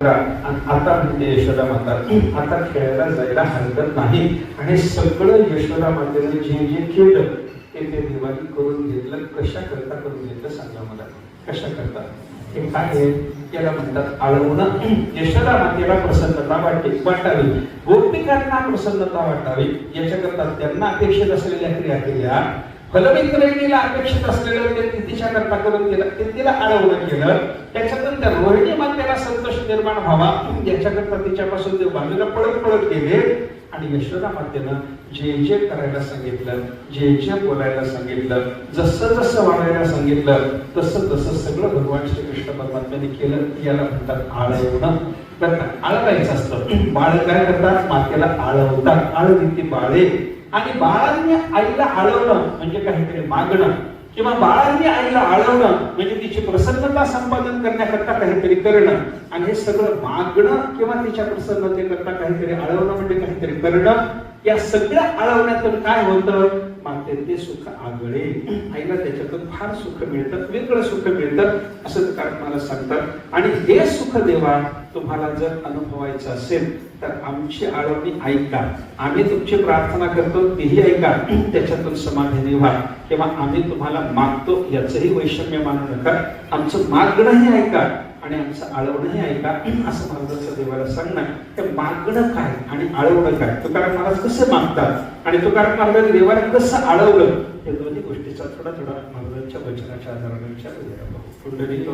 आता म्हणजे यशोदा माता आता खेळायला जायला हरकत नाही आणि सगळं यशोदा मातेने जे जे केलं ते दिवाळी करून घेतलं. कशा करता करून घेतलं सांगा मला, कशा करता? हे काय आहे? याला म्हणतात आळवणं. यशोदा मातेला प्रसन्नता वाटावी, गोपिकांना प्रसन्नता वाटावी याच्याकरता त्यांना अपेक्षित असलेल्या क्रिया केल्या. फलमित्रहिणीला अपेक्षित असलेलं ते तिच्या करता करून केलं, ते तिला आळवणं केलं. त्याच्यातून त्या रोहिणी मातेला संतोष निर्माण व्हावा याच्याकरता तिच्यापासून ते बाजूला पळत गेले. आणि यशोदा मातेनं जे जे करायला सांगितलं, जे जे बोलायला सांगितलं, जसं जसं वागायला सांगितलं, तसं तसं सगळं भगवान श्रीकृष्ण परमात्म्याने केलं. याला म्हणतात आळवणं. आळवायचं असतं. बाळ काय करतात? मातेला आळवतात. आळविती बाळे. आणि बाळांनी आईला आळवणं म्हणजे काहीतरी मागणं, किंवा बाळांनी आईला आळवणं म्हणजे तिची प्रसन्नता संपादन करण्याकरता काहीतरी करणं. आणि हे सगळं मागणं किंवा तिच्या प्रसन्नतेकरता काहीतरी आळवणं म्हणजे काहीतरी करणं. या सगळ्या आळवण्यातून काय होतं? मातेचे सुख आगळे. आईला त्याच्यातून फार सुख मिळतं, वेगळं सुख मिळतं असं कारण मला सांगतात. आणि हे सुख देवा तुम्हाला जर अनुभवायचं असेल तर आमची आळवणी ऐका. आम्ही तुमची प्रार्थना करतो तेही ऐका, त्याच्यातून समाधानी व्हा. किंवा आम्ही तुम्हाला मागतो याचंही वैषम्य मानू नका. आमचं मागणंही ऐका आणि आमचं आळवणंही ऐका असं महाराजांचं देवाला सांगणं. ते मागणं काय आणि आळवणं काय? तुकाराम महाराज कसे मागतात आणि तुकाराम महाराजांनी देवाला कसं आळवलं, या दोन्ही गोष्टीचा थोडा महाराजांच्या वचनाच्या आधाराने विचार करूया. पुंडलिक